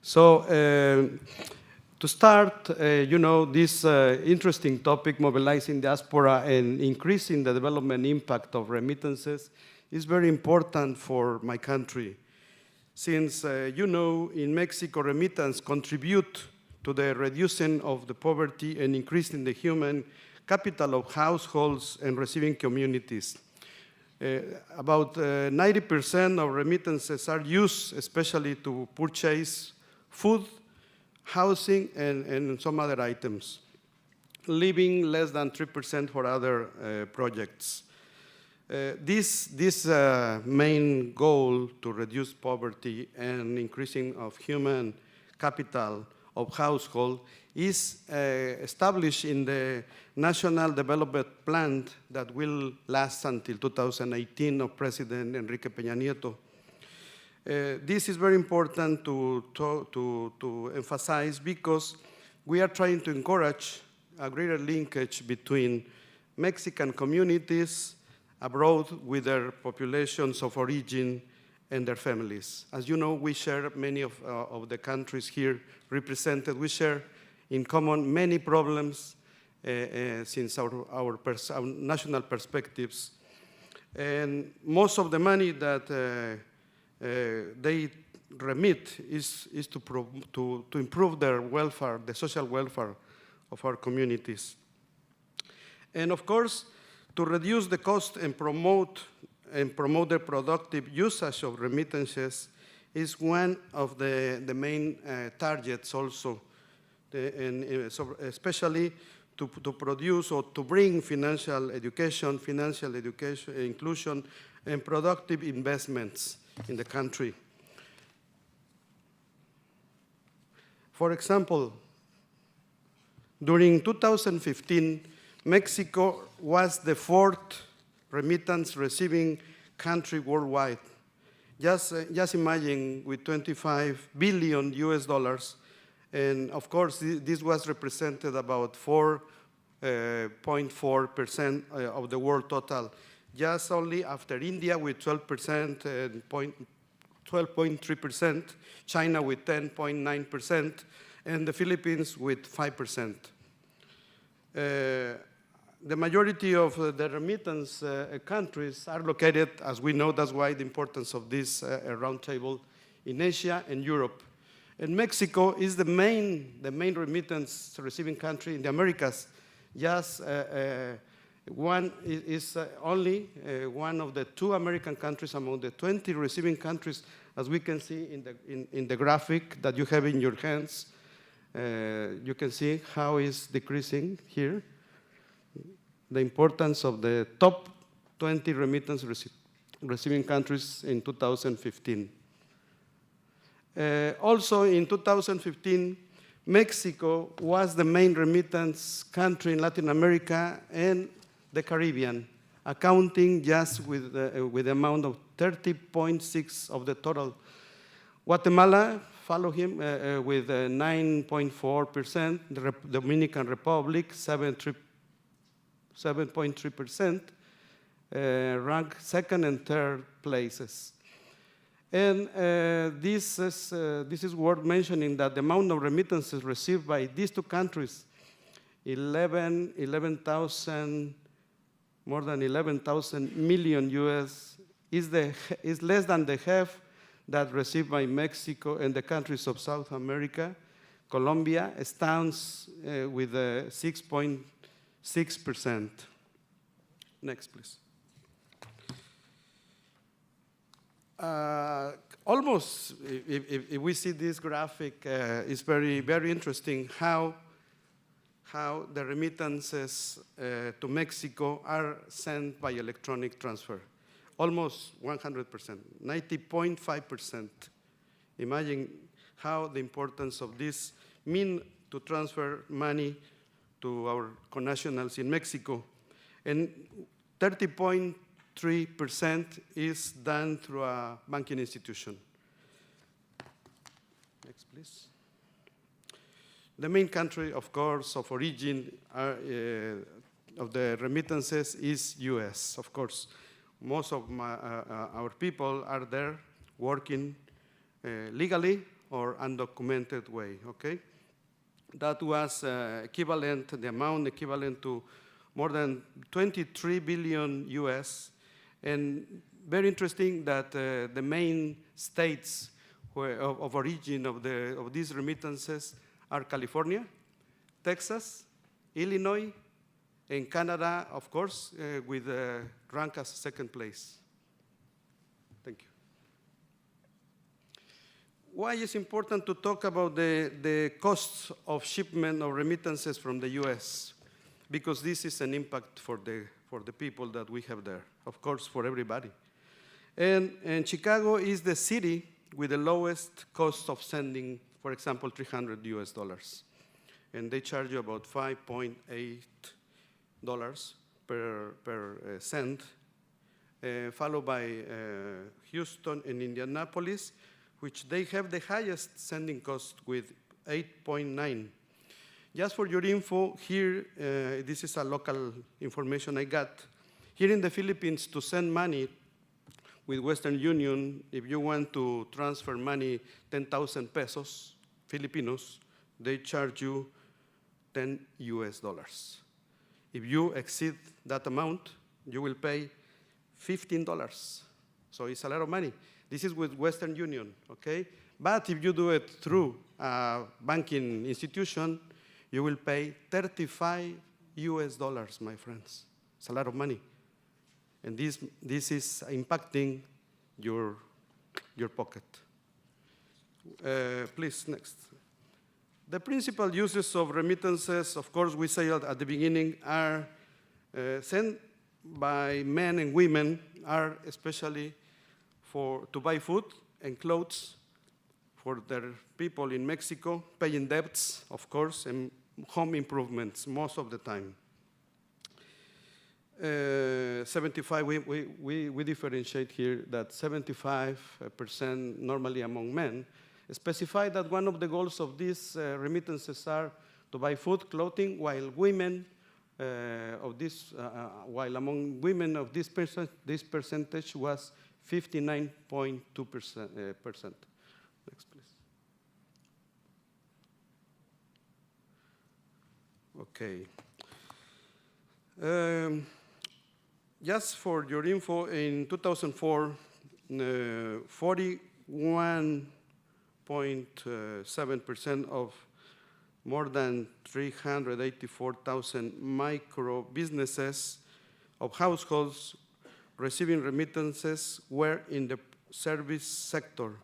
So to start, this interesting topic, mobilizing diaspora and increasing the development impact of remittances, is very important for my country. Since, in Mexico, remittance contribute to the reducing of the poverty and increasing the human capital of households and receiving communities. About 90% of remittances are used especially to purchase food, housing, and some other items, leaving less than 3% for other projects. This main goal to reduce poverty and increasing of human capital of household is established in the National Development Plan that will last until 2018 of President Enrique Peña Nieto. This is very important to emphasize because we are trying to encourage a greater linkage between Mexican communities abroad with their populations of origin and their families. As you know, we share many of the countries here represented. We share in common many problems since our national perspectives. And most of the money that they remit is to improve their welfare, the social welfare of our communities. And of course, to reduce the cost and promote the productive usage of remittances is one of the main targets also, so especially to produce or to bring financial education, inclusion, and productive investments in the country. For example, during 2015, Mexico was the fourth remittance receiving country worldwide. Just imagine with 25 billion US dollars, and of course this was represented about 4.4% of the world total. Just only after India with 12% and 12.3%, China with 10.9%, and the Philippines with 5%. The majority of the remittance countries are located, as we know, that's why the importance of this roundtable, in Asia and Europe. And Mexico is the main remittance receiving country in the Americas. Just one is only one of the 2 American countries among the 20 receiving countries, as we can see in the graphic that you have in your hands. You can see how it's decreasing here. The importance of the top 20 remittance receiving countries in 2015. Also in 2015, Mexico was the main remittance country in Latin America and the Caribbean, accounting just with the amount of 30.6 of the total. Guatemala followed him with 9.4%, the Dominican Republic 7.3%, ranked second and third places. And this is worth mentioning that the amount of remittances received by these 2 countries, more than 11,000 million US, is less than the half that received by Mexico and the countries of South America. Colombia stands with 6.6%. Next, please. Almost, if we see this graphic, it's very, very interesting how the remittances to Mexico are sent by electronic transfer. Almost 100%, 90.5%. Imagine how the importance of this mean to transfer money to our connationals in Mexico. And 30.3% is done through a banking institution. Next, please. The main country, of course, of origin of the remittances is US, of course. Most of our people are there working legally or undocumented way, okay? That was equivalent, the amount equivalent to more than 23 billion US. And very interesting that the main states of origin of these remittances are California, Texas, Illinois, and Canada, of course, with rank as second place. Thank you. Why is important to talk about the costs of shipment of remittances from the US? Because this is an impact for the people that we have there, of course, for everybody. And Chicago is the city with the lowest cost of sending, for example, $300 US. And they charge you about $5.8 per cent, followed by Houston and Indianapolis, which they have the highest sending cost with 8.9. Just for your info, here, this is a local information I got. Here in the Philippines, to send money with Western Union, if you want to transfer money, 10,000 pesos, Filipinos, they charge you 10 US dollars. If you exceed that amount, you will pay $15. So it's a lot of money. This is with Western Union, okay? But if you do it through a banking institution, you will pay 35 US dollars, my friends. It's a lot of money. And this is impacting your pocket. Please, next. The principal uses of remittances, of course, we say at the beginning, are sent by men and women, are especially to buy food and clothes for their people in Mexico, paying debts, of course, and home improvements most of the time. 75, we differentiate here that 75% normally among men specify that one of the goals of these remittances are to buy food, clothing, while women while among women of this percentage was 59.2%. Next, please. Okay. Just for your info, in 2004, 41.7% of more than 384,000 micro businesses of households receiving remittances were in the service sector.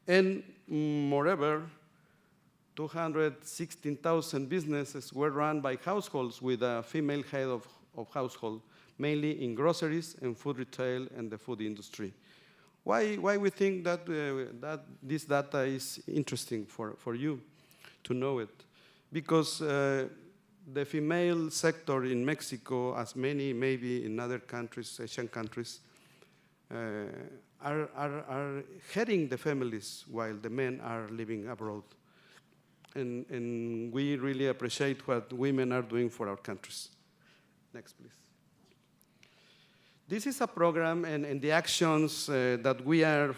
And moreover, 216,000 businesses were run by households with a female head of household, mainly in groceries and food retail and the food industry. Why we think that, that this data is interesting for you to know it? Because the female sector in Mexico, as many maybe in other countries, Asian countries, are heading the families while the men are living abroad. And we really appreciate what women are doing for our countries. Next, please. This is a program and the actions that we are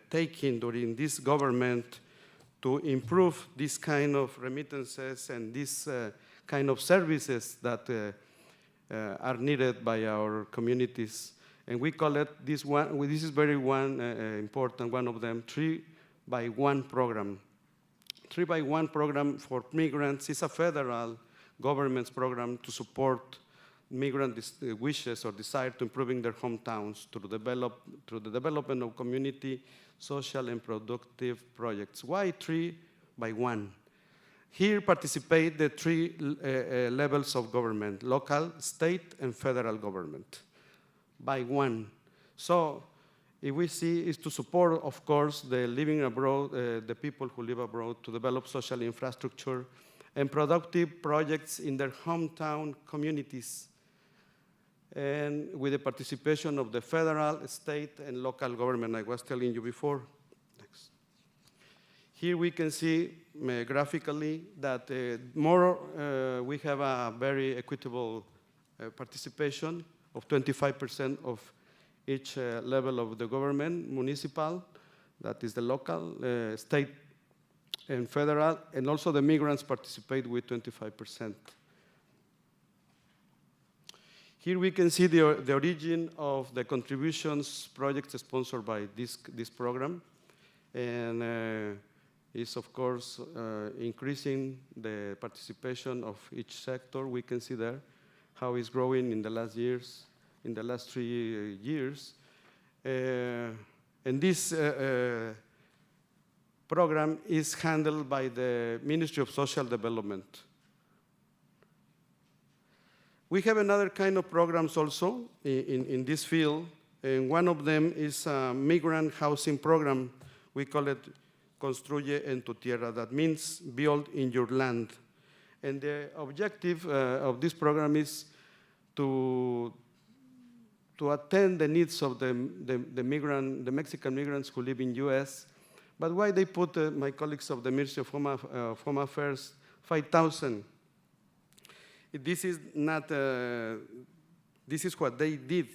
taking during this government to improve this kind of remittances and this kind of services that are needed by our communities. And we call it this one, this is very important, one of them, 3x1 program. 3x1 program for migrants is a federal government's program to support migrant wishes or desire to improving their hometowns through the development of community, social, and productive projects. Why 3x1? Here participate the three levels of government: local, state, and federal government, by one. So if we see is to support, of course, the living abroad, the people who live abroad, to develop social infrastructure and productive projects in their hometown communities, and with the participation of the federal, state, and local government, I was telling you before. Next. Here we can see graphically that we have a very equitable participation of 25% of each level of the government, municipal, that is the local, state, and federal, and also the migrants participate with 25%. Here we can see the origin of the contributions projects sponsored by this program, and is of course increasing the participation of each sector. We can see there how it's growing in the last years, in the last 3 years. And this program is handled by the Ministry of Social Development. We have another kind of programs also in this field, and one of them is a migrant housing program. We call it Construye en tu tierra, that means build in your land. And the objective of this program is to attend the needs of the Mexican migrants who live in US. But why they put, my colleagues of the Ministry of Home Affairs, 5,000? This is not, this is what they did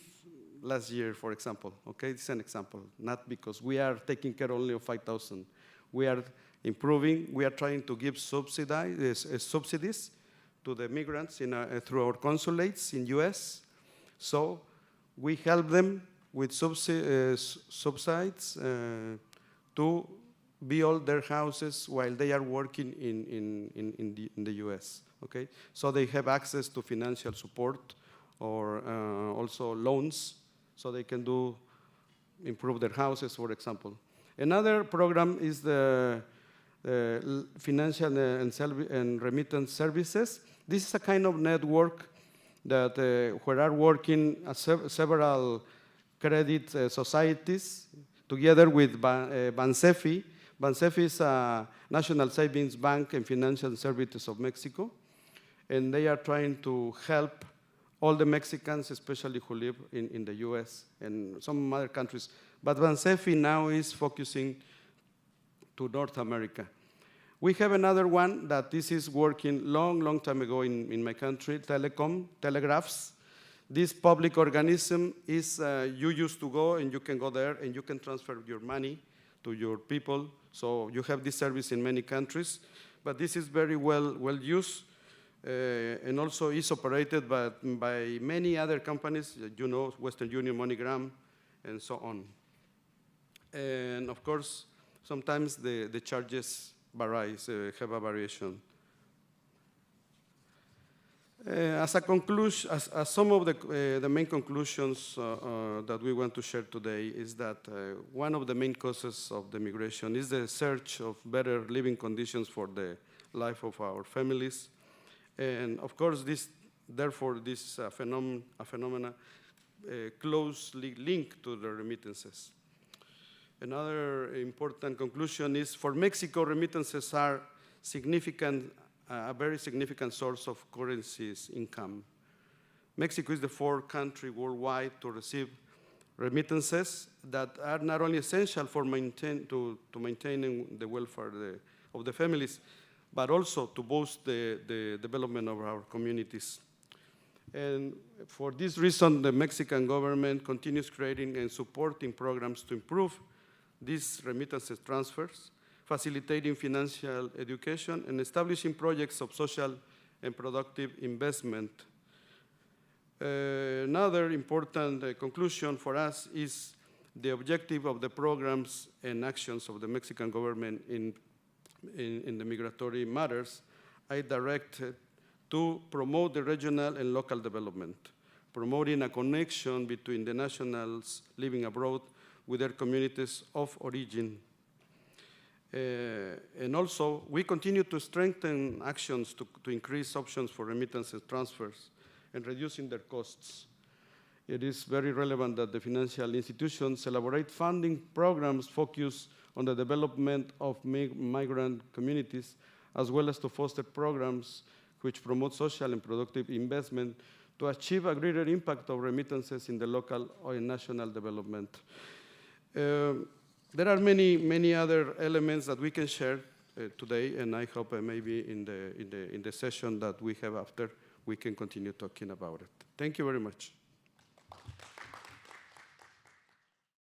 last year, for example, okay? This is an example, not because we are taking care only of 5,000. We are improving, we are trying to give subsidies to the migrants through our consulates in US. So we help them with subsidies to build their houses while they are working in the US, okay? So they have access to financial support or also loans, so they can improve their houses, for example. Another program is the financial and remittance services. This is a kind of network that where are working several credit societies together with Bansefi. Bansefi is a National Savings Bank and Financial Services of Mexico, and they are trying to help all the Mexicans, especially who live in the US and some other countries. But Bansefi now is focusing to North America. We have another one that this is working long time ago in my country, telegraphs. This public organism is, you used to go and you can go there and you can transfer your money to your people. So you have this service in many countries, but this is very well used. And also is operated by many other companies, you know, Western Union, MoneyGram, and so on. And of course, sometimes the charges vary, have a variation. As a conclusion, as some of the main conclusions that we want to share today is that one of the main causes of the migration is the search of better living conditions for the life of our families. And of course, therefore, this phenomena closely linked to the remittances. Another important conclusion is for Mexico, remittances are a very significant source of currency's income. Mexico is the fourth country worldwide to receive remittances that are not only essential for maintaining the welfare of the families, but also to boost the development of our communities. And for this reason, the Mexican government continues creating and supporting programs to improve these remittances transfers, facilitating financial education, and establishing projects of social and productive investment. Another important conclusion for us is the objective of the programs and actions of the Mexican government in the migratory matters are directed to promote the regional and local development, promoting a connection between the nationals living abroad with their communities of origin. And also, we continue to strengthen actions to increase options for remittances transfers and reducing their costs. It is very relevant that the financial institutions elaborate funding programs focused on the development of migrant communities, as well as to foster programs which promote social and productive investment to achieve a greater impact of remittances in the local or national development. There are many other elements that we can share today, and I hope maybe in the session that we have after, we can continue talking about it. Thank you very much.